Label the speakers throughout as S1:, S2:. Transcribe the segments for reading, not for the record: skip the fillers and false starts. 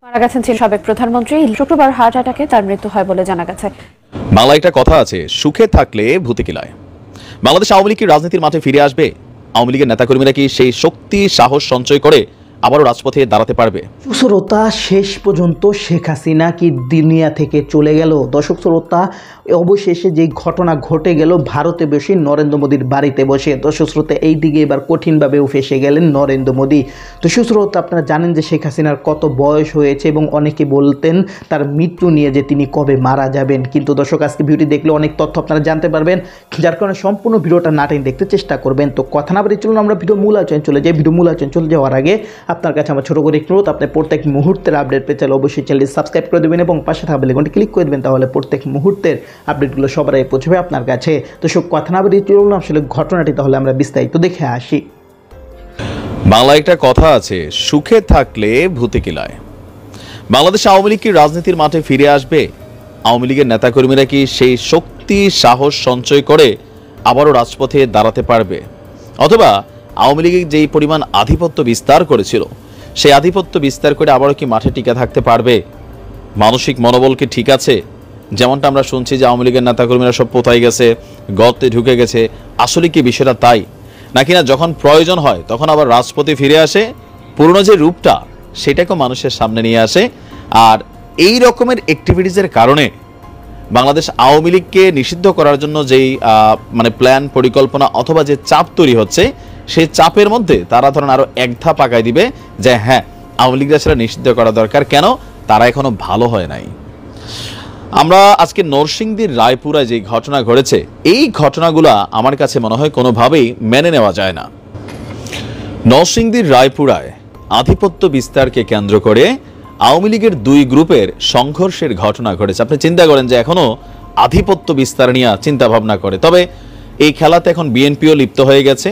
S1: মারা গেছেন সাবেক প্রধানমন্ত্রী। শুক্রবার হার্ট অ্যাটাকে তার মৃত্যু হয় বলে জানা গেছে।
S2: বাংলায় একটা কথা আছে, সুখে থাকলে ভূতে কিলায়। বাংলাদেশ আওয়ামী লীগ কি রাজনীতির মাঠে ফিরে আসবে? আওয়ামী লীগের নেতাকর্মীরা কি সেই শক্তি সাহস সঞ্চয় করে আবারও রাজপথে দাঁড়াতে পারবে?
S3: শ্রোতা, শেষ পর্যন্ত শেখ হাসিনা কি দুনিয়া থেকে চলে গেল? দর্শক শ্রোতা, অবশেষে যে ঘটনা ঘটে গেল ভারতে বসে নরেন্দ্র মোদীর বাড়িতে বসে, দর্শক শ্রোতা এই দিকে এবার কঠিনভাবেও ফেসে গেলেন নরেন্দ্র মোদী। তো সুশ্রোতা, আপনারা জানেন যে শেখ হাসিনার কত বয়স হয়েছে এবং অনেকে বলতেন তার মৃত্যু নিয়ে যে তিনি কবে মারা যাবেন। কিন্তু দর্শক, আজকে ভিডিওটি দেখলে অনেক তথ্য আপনারা জানতে পারবেন, যার কারণে সম্পূর্ণ ভিডিওটা না টেনে দেখতে চেষ্টা করবেন। তো কথা না বলে চলুন আমরা ভিডিও মূল আলোচনায় চলে যাই। ভিডিও মূল আলোচনায় চলে যাওয়ার আগে আপনার কাছে আমার ছোটো করে একটু অনুরোধ, আপনি প্রত্যেক মুহূর্তের আপডেট পেতে চাইলে অবশ্যই চ্যানেলটি সাবস্ক্রাইব করে দেবেন এবং পাশে থাকা বেল আইকনটি ক্লিক করে দেবেন, তাহলে প্রত্যেক মুহূর্তের আপডেটগুলো সবার আগে পৌঁছবে আপনার কাছে। তো সব কথা না বলে চলুন আসলে ঘটনাটি তাহলে আমরা বিস্তারিত দেখে আসি।
S2: বাংলায় একটা কথা আছে, সুখে থাকলে ভূতে কিলায়। বাংলাদেশ আওয়ামী লীগ কি রাজনীতির মাঠে ফিরে আসবে? আওয়ামী লীগের নেতাকর্মীরা কি সেই শক্তি সাহস সঞ্চয় করে আবারও রাজপথে দাঁড়াতে পারবে? অথবা আওয়ামী লীগ যেই পরিমাণ আধিপত্য বিস্তার করেছিল, সেই আধিপত্য বিস্তার করে আবারও কি মাঠে টিকে থাকতে পারবে? মানসিক মনোবল কি ঠিক আছে? যেমনটা আমরা শুনছি যে আওয়ামী লীগের নেতাকর্মীরা সব পোতাই গেছে, গর্তে ঢুকে গেছে, আসলে কি বিষয়টা তাই নাকি না যখন প্রয়োজন হয় তখন আবার রাজপথে ফিরে আসে, পুরনো যে রূপটা সেটাকেও মানুষের সামনে নিয়ে আসে। আর এই রকমের অ্যাক্টিভিটিসের কারণে বাংলাদেশ আওয়ামী লীগকে নিষিদ্ধ করার জন্য যেই প্ল্যান পরিকল্পনা অথবা যে চাপ তৈরি হচ্ছে, সেই চাপের মধ্যে তারা ধরেন আরো এক ধাপ আগায় দিবে যে হ্যাঁ, আওয়ামী লীগরা সেটা নিষিদ্ধ করা দরকার। কেন? তারা এখনো ভালো হয় নাই। আমরা আজকে নরসিংদীর রায়পুরায় যে ঘটনা ঘটেছে, এই ঘটনাগুলা আমার কাছে মনে হয় কোনোভাবেই মেনে নেওয়া যায় না। নরসিংদীর রায়পুরায় আধিপত্য বিস্তারকে কেন্দ্র করে আওয়ামী লীগের দুই গ্রুপের সংঘর্ষের ঘটনা ঘটেছে। আপনি চিন্তা করেন যে এখনো আধিপত্য বিস্তার নিয়ে চিন্তা ভাবনা করে। তবে এই খেলাতে এখন বিএনপিও লিপ্ত হয়ে গেছে।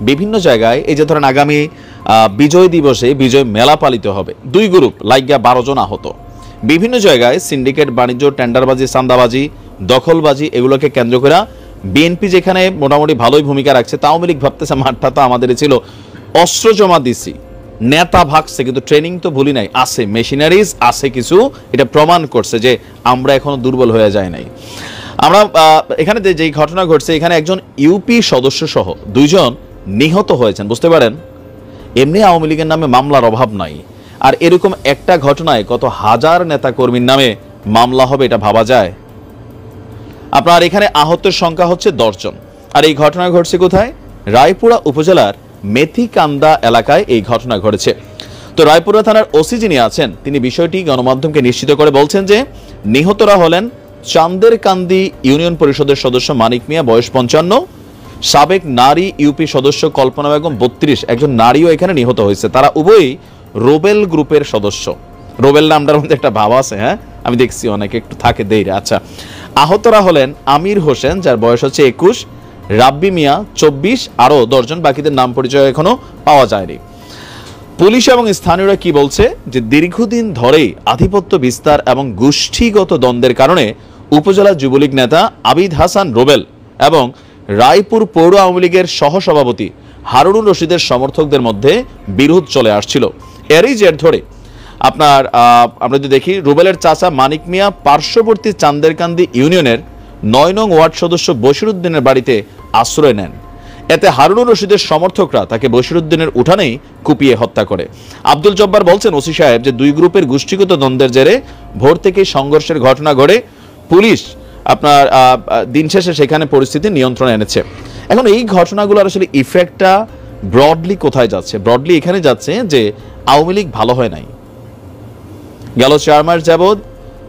S2: বিভিন্ন জায়গায় এই যে ধরেন আগামী বিজয় দিবসে বিজয় মেলা পালিত হবে, দুই গ্রুপ লাইগা 12 জন আহত। বিভিন্ন জায়গায় সিন্ডিকেট বাণিজ্য, টেন্ডারবাজি, চাঁদাবাজি, দখলবাজি এগুলোকে কেন্দ্র করে বিএনপি যেখানে মোটামুটি ভালোই ভূমিকা রাখছে, তা আওয়ামী লীগ ভাবতেছে মাঠটা তো আমাদেরই ছিল, অস্ত্র জমা দিছি, নেতা ভাগছে, কিন্তু ট্রেনিং তো ভুলি নাই, আছে মেশিনারিজ আছে কিছু, এটা প্রমাণ করছে যে আমরা এখনো দুর্বল হয়ে যায় নাই। আমরা এখানে যেই ঘটনা ঘটছে, এখানে একজন ইউপি সদস্য সহ 2 জন নিহত হয়েছেন, বুঝতে পারেন। এমনি আওয়ামী লীগের নামে মামলার অভাব নাই, আর এরকম একটা ঘটনায় কত হাজার নেতা কর্মীর নামে মামলা হবে এটা ভাবা যায়? আপনার এখানে আহতের সংখ্যা হচ্ছে 10 জন। আর এই ঘটনা ঘটছে কোথায়? রায়পুরা উপজেলার মেথিকান্দা এলাকায় এই ঘটনা ঘটেছে। তো রায়পুরা থানার ওসি যিনি আছেন, তিনি বিষয়টি গণমাধ্যমকে নিশ্চিত করে বলছেন যে নিহতরা হলেন চান্দেরকান্দি ইউনিয়ন পরিষদের সদস্য মানিক মিয়া, বয়স 55, সাবেক নারী ইউপি সদস্য কল্পনা বেগম 32, একজন নারীও এখানে নিহত হয়েছে। তারা উভয়ই রোবেল গ্রুপের সদস্য। রোবেল নামটার মধ্যে একটা ভাব আছে, হ্যাঁ, আমি দেখছি অনেকে একটু থাকে দেই। আচ্ছা, আহতরা হলেন আমির হোসেন, যার বয়স হচ্ছে 21, রাব্বি মিয়া 24, আরো 10 জন, বাকিদের নাম পরিচয় এখনো পাওয়া যায়নি। পুলিশ এবং স্থানীয়রা কি বলছে যে দীর্ঘদিন ধরেই আধিপত্য বিস্তার এবং গোষ্ঠীগত দ্বন্দ্বের কারণে উপজেলা যুবলীগ নেতা আবিদ হাসান রোবেল এবং রায়পুর পৌর আওয়ামী লীগের সহসভাপতি হারুনুর রশিদের সমর্থকদের মধ্যে বিরোধ চলে আসছিল। এরই জের ধরে আমরা যদি দেখি, রুবেলের চাচা মানিক মিয়া পার্শ্ববর্তী চান্দেরকান্দি ইউনিয়নের 9 নং ওয়ার্ড সদস্য বশিরউদ্দিনের বাড়িতে আশ্রয় নেন। এতে হারুনুর রশিদের সমর্থকরা তাকে বশিরউদ্দিনের উঠানেই কুপিয়ে হত্যা করে। আব্দুল জব্বার বলছেন ওসি সাহেব যে দুই গ্রুপের গোষ্ঠীগত দ্বন্দ্বের জেরে ভোর থেকে সংঘর্ষের ঘটনা ঘটে। পুলিশ দিন শেষে সেখানে পরিস্থিতি নিয়ন্ত্রণে এনেছে। এখন এই ঘটনাগুলোর আসলে ইফেক্টটা ব্রডলি কোথায় যাচ্ছে? ব্রডলি এখানে যাচ্ছে যে আওয়ামী লীগ ভালো হয় নাই। গেল 4 মাস যাবৎ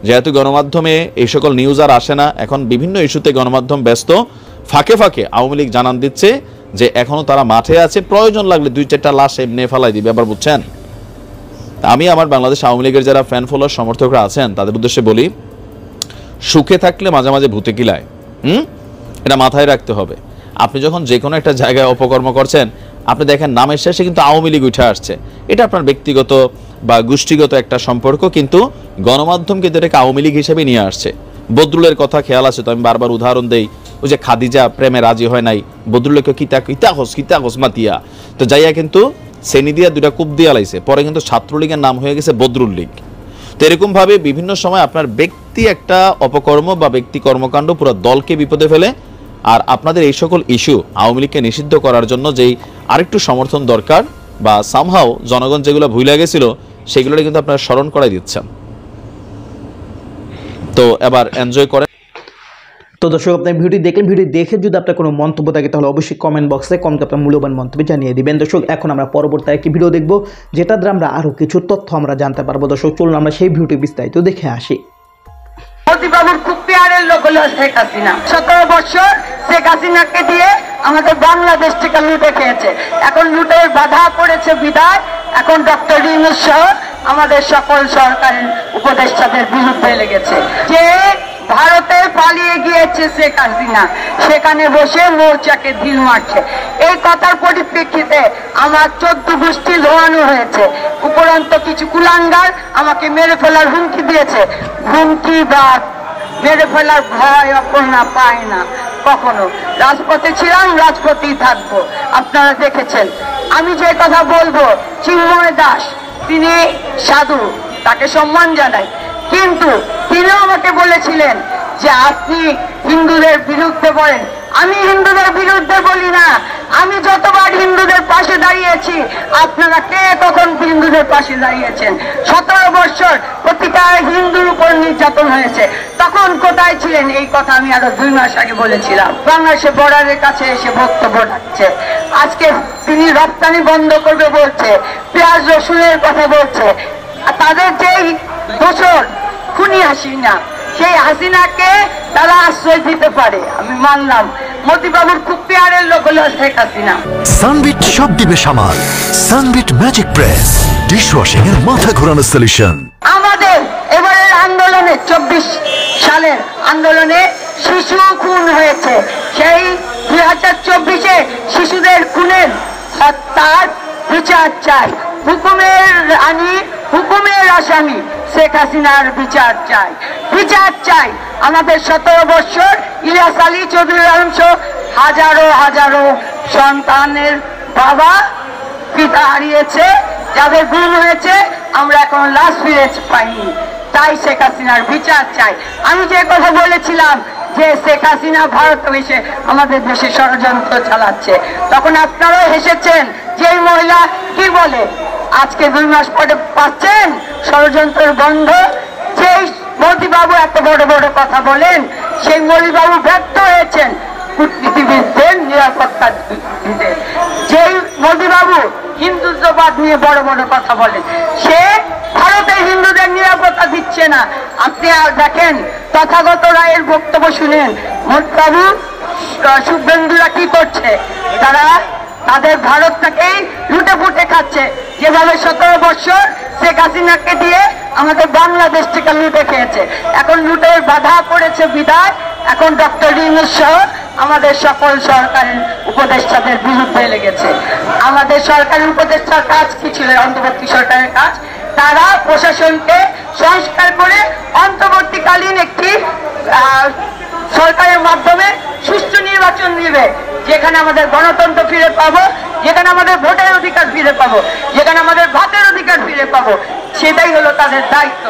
S2: যেহেতু গণমাধ্যমে এই সকল নিউজ আর আসে না, এখন বিভিন্ন ইস্যুতে গণমাধ্যম ব্যস্ত, ফাঁকে ফাঁকে আওয়ামী লীগ জানান দিচ্ছে যে এখনো তারা মাঠে আছে, প্রয়োজন লাগলে 2-4টা লাশ এমনি ফেলাই দিবে। আবার বুঝছেন, আমি আমার বাংলাদেশ আওয়ামী লীগের যারা ফ্যান ফলোয়ার সমর্থকরা আছেন তাদের উদ্দেশ্যে বলি, সুখে থাকলে মাঝে মাঝে ভূতে কিলায়। এটা মাথায় রাখতে হবে। আপনি যখন যে কোনো একটা জায়গায় অপকর্ম করছেন, আপনি দেখেন নামের শেষে কিন্তু আওয়ামী লীগ উঠে আসছে। এটা আপনার ব্যক্তিগত বা গোষ্ঠীগত একটা সম্পর্ক, কিন্তু গণমাধ্যম কিন্তু এটাকে আওয়ামী লীগ হিসেবে নিয়ে আসছে। বদরুলের কথা খেয়াল আছে তো? আমি বারবার উদাহরণ দেই, ওই যে খাদিজা প্রেমে রাজি হয় নাই, বদরুলকে কিতা হোস মাতিয়া, তো যাইয়া কিন্তু শ্রেণী দিয়া 2টা কূপ দিয়া লাইছে, পরে কিন্তু ছাত্রলীগের নাম হয়ে গেছে বদরুল লীগ। তো এরকমভাবে বিভিন্ন সময় আপনার ব্যক্তি একটা অপকর্ম বা ব্যক্তি কর্মকাণ্ড পুরো দলকে বিপদে ফেলে। আর আপনাদের এই সকল ইস্যু আওয়ামী লীগকে নিষিদ্ধ করার জন্য যেই আরেকটু সমর্থন দরকার বা সামহাও জনগণ যেগুলো ভুলে গেছিল সেগুলো কিন্তু আপনারা স্মরণ করাই দিচ্ছেন। তো এবার এনজয় করেন।
S3: তো দর্শক, আপনার ভিডিও দেখলেন, ভিডিও দেখে যদি আপনার কোনো মন্তব্য থাকে তাহলে অবশ্যই কমেন্ট বক্সে কমেন্ট আপনার মূল্যবান মন্তব্য জানিয়ে দিবেন। দর্শক, এখন আমরা পরবর্তী একটি ভিডিও দেখব, যেটা দ্বারা আমরা আরও কিছু তথ্য আমরা জানতে পারবো। দর্শক, চলুন আমরা সেই ভিডিওটি বিস্তারিত দেখে আসি।
S4: মোদিবাবুর খুব পেয়ারের লোক হলো শেখ হাসিনা। 17 বছর শেখ হাসিনাকে দিয়ে আমাদের বাংলাদেশটিকে লুটে খেয়েছে। এখন লুটের বাধা পড়েছে বিদায় এখন ডক্টর ইউনূস সহ আমাদের সকল সরকারি উপদেষ্টাদের বিরুদ্ধে লেগেছে। যে ভারতে পালিয়ে গিয়েছে শেখ হাসিনা, সেখানে বসে মৌচাকে ঢিল মারছে। এই কথার পরিপ্রেক্ষিতে আমার 14 গোষ্ঠী ধোয়ানো হয়েছে। উপরন্ত কিছু কুলাঙ্গার আমাকে মেরে ফেলার হুমকি দিয়েছে। হুমকি বা মেরে ফেলার ভয় অপর্ণা পায় না কখনো। রাজপথে ছিলাম, রাজপথেই থাকবো। আপনারা দেখেছেন আমি যে কথা বলবো, চিন্ময় দাস তিনি সাধু, তাকে সম্মান জানাই, কিন্তু তিনিও আমাকে বলেছিলেন যে আপনি হিন্দুদের বিরুদ্ধে বলেন। আমি হিন্দুদের বিরুদ্ধে বলি না, আমি যতবার হিন্দুদের পাশে দাঁড়িয়েছি, আপনারা কে কখন হিন্দুদের পাশে দাঁড়িয়েছেন? 17 বছর প্রতিটা হিন্দুর উপর নির্যাতন হয়েছে, তখন কোথায় ছিলেন? এই কথা আমি আরো 2 মাস আগে বলেছিলাম। বাংলাদেশে বর্ডারের কাছে এসে বক্তব্য রাখছে, আজকে তিনি রপ্তানি বন্ধ করবে বলছে, পেঁয়াজ রসুনের কথা বলছে। তাদের যেই দোষর খুনি হাসিনা, সেই হাসিনাকে তারা আশ্রয় দিতে পারে, আমি মানলাম। মোদিবাবুর খুব পেয়ারের লোক হলো শেখ হাসিনা।
S5: সানবিট সব দিবে সামাল। সানবিট ম্যাজিক প্রেস ডিশওয়াশিং এর মাথা ঘোরানো সলিউশন।
S4: আমাদের এবারের আন্দোলনে 24 সালের আন্দোলনে শিশু খুন হয়েছে। সেই 2024-এ শিশুদের খুনের হত্যার বিচার চাই। হুকুমের আসামি শেখ হাসিনার বিচার চাই, বিচার চাই। আমাদের 17 বছর ইলিয়াস আলী, চৌধুরী আলম সহ হাজারো হাজারো সন্তানের বাবা পিতা হারিয়েছে, যাদের গুম হয়েছে, আমরা এখন লাশ ফিরে পাইনি। তাই শেখ হাসিনার বিচার চাই। আমি যে কথা বলেছিলাম যে শেখ হাসিনা ভারতে এসে আমাদের দেশে ষড়যন্ত্র চালাচ্ছে, তখন আপনারাও হেসেছেন। যেই মহিলা কি বলে, আজকে 2 মাস পরে পাচ্ছেন ষড়যন্ত্রের বন্ধ। যেই মোদিবাবু এত বড় বড় কথা বলেন, সেই মোদিবাবু ব্যর্থ হয়েছেন কূটনীতিবিদদের নিরাপত্তা দিতে। যেই মোদিবাবু হিন্দুত্ববাদ নিয়ে বড় বড় কথা বলেন, সে ভারতে হিন্দুদের নিরাপত্তা দিচ্ছে না। আপনি দেখেন তথাগত রায়ের বক্তব্য শুনেন, মোদিবাবু শুভেন্দুরা কি করছে, তারা তাদের ভারতটাকেই লুটে ফুটে খাচ্ছে। যেভাবে 17 বছর শেখ হাসিনাকে দিয়ে আমাদের বাংলাদেশটিকে লুটে খেয়েছে, এখন লুটের বাধা পড়েছে বিদায় এখন ডক্টর ইউনূস সহ আমাদের সকল সরকারি উপদেষ্টাদের বিরুদ্ধে লেগেছে। আমাদের সরকারি উপদেষ্টার কাজ কি ছিল? অন্তর্বর্তী সরকারের কাজ, তারা প্রশাসনকে সংস্কার করে অন্তর্বর্তীকালীন একটি সরকারের মাধ্যমে সুষ্ঠু নির্বাচন দিবে, যেখানে আমাদের গণতন্ত্র ফিরে পাবো, যেখানে আমাদের ভোটের অধিকার ফিরে পাবো, যেখানে আমাদের ভাতের অধিকার ফিরে পাবো। সেটাই হলো তাদের দায়িত্ব।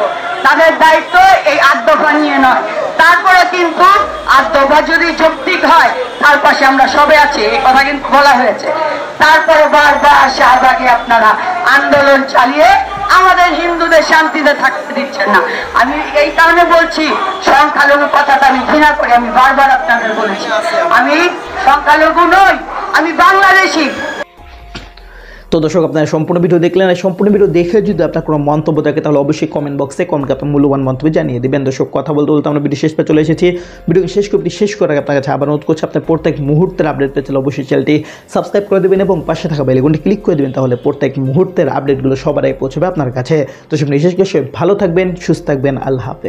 S4: তাদের দায়িত্ব এই 8 দফা নিয়ে নয়। তারপরে কিন্তু 8 দফা যদি যৌক্তিক হয়, তার পাশে আমরা সবে আছি, এই কথা কিন্তু বলা হয়েছে। তারপরে বারবার শাহবাগে আপনারা আন্দোলন চালিয়ে আমাদের হিন্দুদের শান্তিতে থাকতে দিচ্ছেন না। আমি এই কারণে বলছি, সংখ্যালঘু কথাটা আমি ঘৃণা করি। আমি বারবার আপনাদের বলেছি, আমি সংখ্যালঘু নই, আমি বাংলাদেশি।
S3: তো দর্শক, আপনারা সম্পূর্ণ ভিডিও দেখলেন। আর সম্পূর্ণ ভিডিও দেখে যদি আপনার কোনো মন্তব্য থাকে তাহলে অবশ্যই কমেন্ট বক্সে কমেন্ট আপনার মূল্যবান মন্তব্য জানিয়ে দেবেন। দর্শক, কথা বলতে বলতে আমরা ভিডিও শেষ পেয়ে চলে এসেছি। ভিডিওকে শেষ করার আগে আপনার কাছে আবার অনুরোধ করছি, আপনার প্রত্যেক মুহূর্তের আপডেট পেতে অবশ্যই চ্যানেলটি সাবস্ক্রাইব করে দেবেন এবং পাশে থাকা বেল আইকনটি ক্লিক করে দেবেন, তাহলে প্রত্যেক মুহূর্তের আপডেটগুলো সবার আগে পৌঁছবে আপনার কাছে। তো সব বিশেষ করে ভালো থাকবেন, সুস্থ থাকবেন। আল্লাহ হাফেজ।